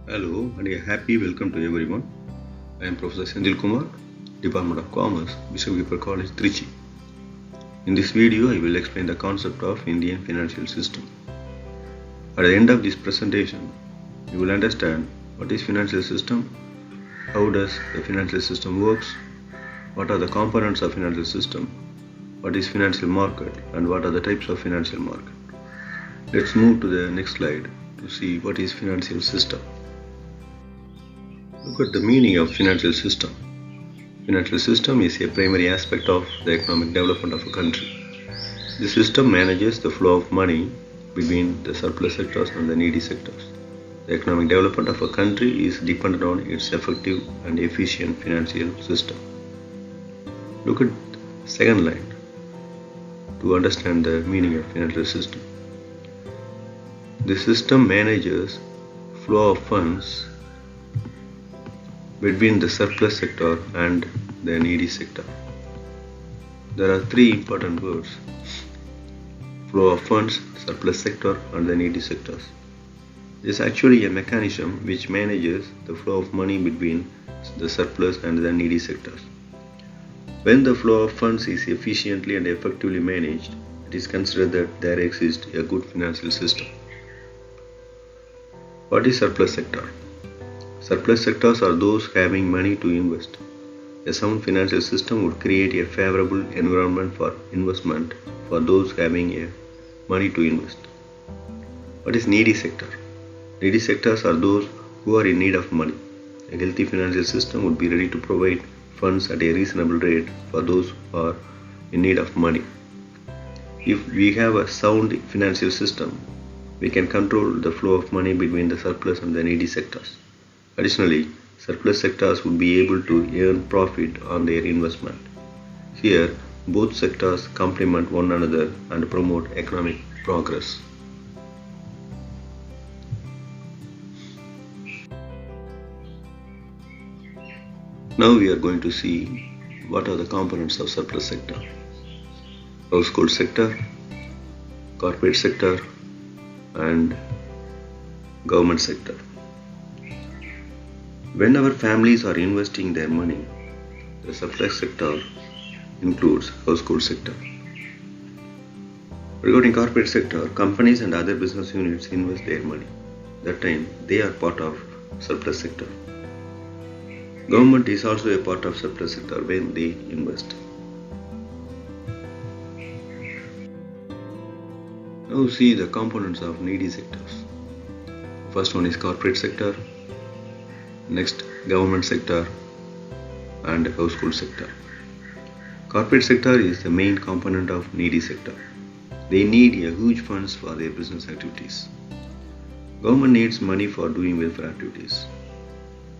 Hello and a happy welcome to everyone. I am Professor Senthil, Department of Commerce, Bishop College, Trichy. In this video, I will explain the concept of Indian financial system. At the end of this presentation, you will understand what is financial system, how does the financial system works, what are the components of financial system, what is financial market, and what are the types of financial market. Let's move to the next slide to see what is financial system. Look at the meaning of financial system. Financial system is a primary aspect of the economic development of a country. The system manages the flow of money between the surplus sectors and the needy sectors. The economic development of a country is dependent on its effective and efficient financial system. Look at the second line to understand the meaning of financial system. The system manages flow of funds between the surplus sector and the needy sector. There are three important words: flow of funds, surplus sector, and the needy sectors. It is actually a mechanism which manages the flow of money between the surplus and the needy sectors. When the flow of funds is efficiently and effectively managed, it is considered that there exists a good financial system. What is surplus sector? Surplus sectors are those having money to invest. A sound financial system would create a favorable environment for investment for those having money to invest. What is needy sector? Needy sectors are those who are in need of money. A healthy financial system would be ready to provide funds at a reasonable rate for those who are in need of money. If we have a sound financial system, we can control the flow of money between the surplus and the needy sectors. Additionally, surplus sectors would be able to earn profit on their investment. Here, both sectors complement one another and promote economic progress. Now we are going to see what are the components of surplus sector: household sector, corporate sector, and government sector. Whenever families are investing their money, the surplus sector includes household sector. Regarding corporate sector, companies and other business units invest their money. That time they are part of surplus sector. Government is also a part of surplus sector when they invest. Now see the components of needy sectors. First one is corporate sector, next government sector, and household sector. Corporate sector is the main component of needy sector. They need a huge funds for their business activities. Government needs money for doing welfare activities.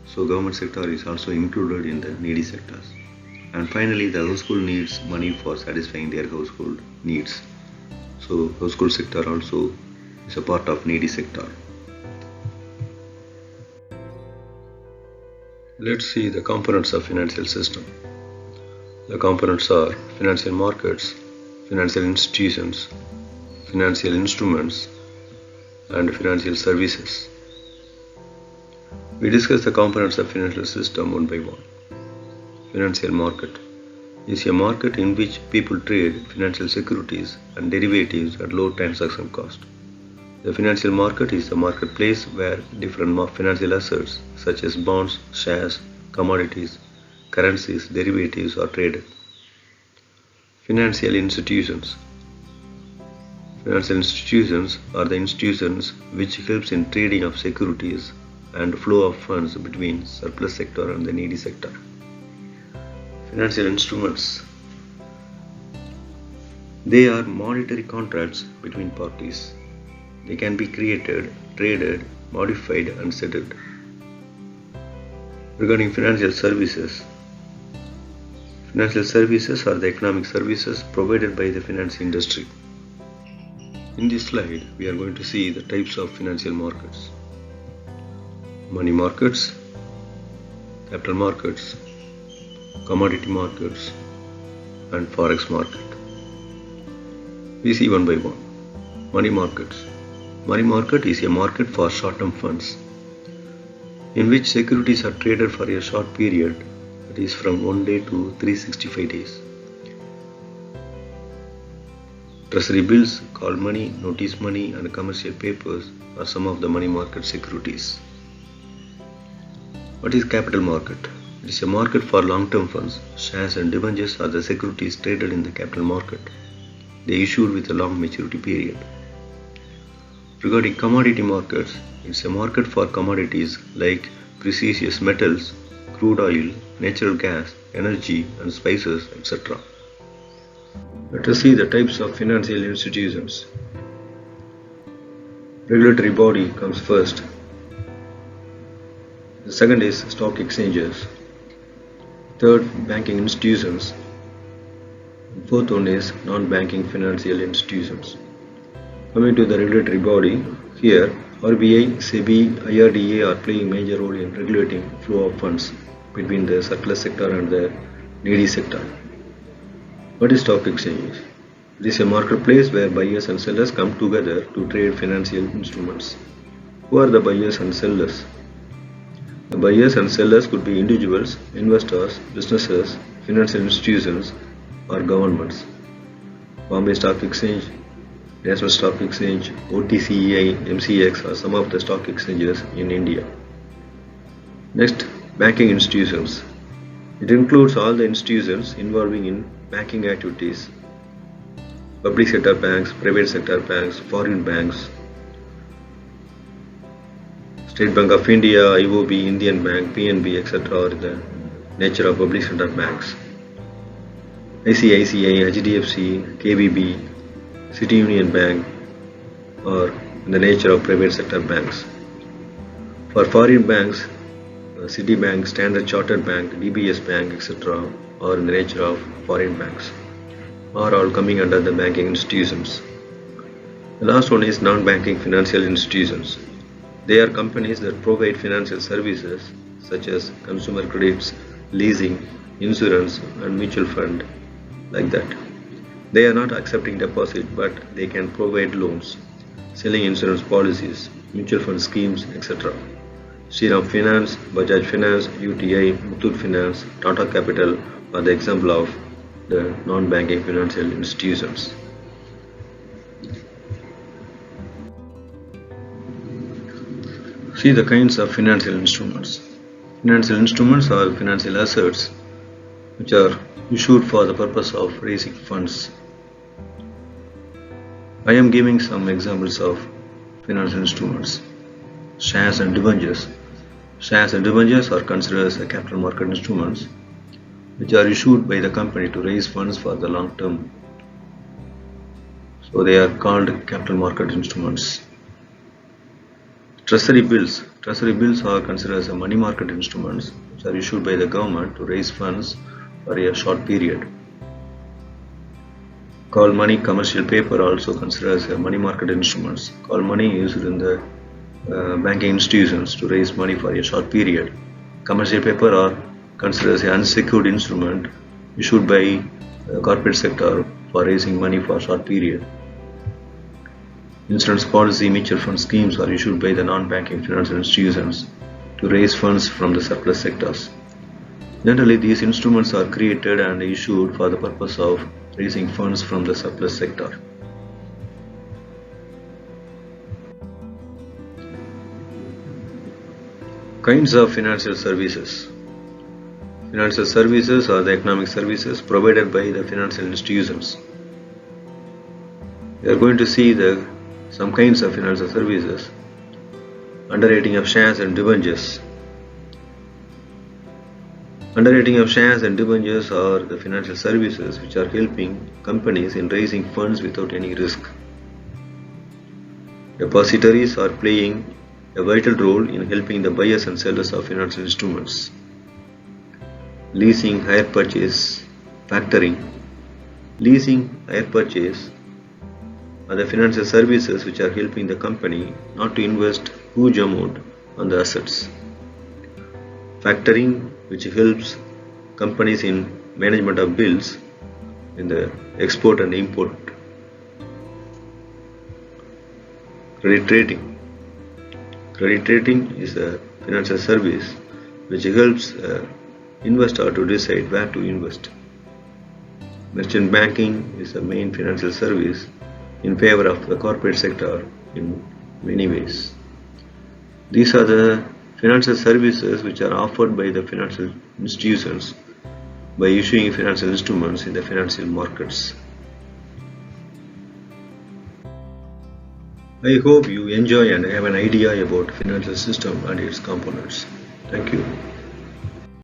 So government sector is also included in the needy sectors. And finally, the household needs money for satisfying their household needs. So household sector also is a part of needy sector. Let's see the components of financial system. The components are financial markets, financial institutions, financial instruments, and financial services. We discuss the components of financial system one by one. Financial market is a market in which people trade financial securities and derivatives at low transaction cost. The financial market is the marketplace where different financial assets such as bonds, shares, commodities, currencies, derivatives are traded. Financial institutions. Financial institutions are the institutions which helps in trading of securities and flow of funds between surplus sector and the needy sector. Financial instruments. They are monetary contracts between parties. They can be created, traded, modified, and settled. Regarding financial services, financial services are the economic services provided by the finance industry. In this slide, we are going to see the types of financial markets: money markets, capital markets, commodity markets, and forex market. We see one by one. Money markets. Money market is a market for short-term funds. in which securities are traded for a short period, that is from 1 day to 365 days. Treasury bills, called money, notice money, and commercial papers are some of the money market securities. What is capital market? It is a market for long-term funds. Shares and debentures are the securities traded in the capital market. They issued with a long maturity period. Regarding commodity markets, it's a market for commodities like precious metals, crude oil, natural gas, energy, and spices, etc. Let us see the types of financial institutions. Regulatory body comes first. The second is stock exchanges. Third, banking institutions. And fourth one is non-banking financial institutions. Coming to the regulatory body, here RBI, SEBI, IRDA are playing major role in regulating flow of funds between the surplus sector and the needy sector. What is stock exchanges? It is a marketplace where buyers and sellers come together to trade financial instruments. Who are the buyers and sellers? The buyers and sellers could be individuals, investors, businesses, financial institutions, or governments. Bombay Stock Exchange, National Stock Exchange, OTCEI, MCX are some of the stock exchanges in India. Next, banking institutions. It includes all the institutions involving in banking activities. Public sector banks, private sector banks, foreign banks, State Bank of India, IOB, Indian Bank, PNB, etc. are the nature of public sector banks. ICICI, HDFC, KBB, City Union Bank are in the nature of private sector banks. For foreign banks, Citibank, Standard Chartered Bank, DBS Bank, etc. are in the nature of foreign banks, are all coming under the banking institutions. The last one is non-banking financial institutions. They are companies that provide financial services such as consumer credits, leasing, insurance, and mutual fund, like that. They are not accepting deposit, but they can provide loans, selling insurance policies, mutual fund schemes, etc. Shriram Finance, Bajaj Finance, UTI, Muthoot Finance, Tata Capital are the example of the non-banking financial institutions. See the kinds of financial instruments. Financial instruments are financial assets which are issued for the purpose of raising funds. I am giving some examples of financial instruments. Shares and debentures. Shares and debentures are considered as capital market instruments which are issued by the company to raise funds for the long term. So they are called capital market instruments. Treasury bills. Treasury bills are considered as money market instruments which are issued by the government to raise funds for a short period. Call money, commercial paper are also considered as money market instruments. Call money used in the banking institutions to raise money for a short period. Commercial paper are considered as an unsecured instrument issued by the corporate sector for raising money for a short period. Insurance policy mutual fund schemes are issued by the non-banking financial institutions to raise funds from the surplus sectors. Generally, these instruments are created and issued for the purpose of raising funds from the surplus sector. Kinds of financial services. Financial services are the economic services provided by the financial institutions. We are going to see some kinds of financial services. Underwriting of shares and debentures. Underwriting of shares and debentures are the financial services which are helping companies in raising funds without any risk. Depositories are playing a vital role in helping the buyers and sellers of financial instruments. Leasing, hire purchase, factoring. Leasing, hire purchase are the financial services which are helping the company not to invest huge amount on the assets. Factoring, which helps companies in management of bills in the export and import. Credit rating. Credit rating is a financial service which helps investor to decide where to invest. Merchant banking is the main financial service in favor of the corporate sector in many ways. These are the financial services which are offered by the financial institutions by issuing financial instruments in the financial markets. I hope you enjoy and have an idea about financial system and its components. Thank you.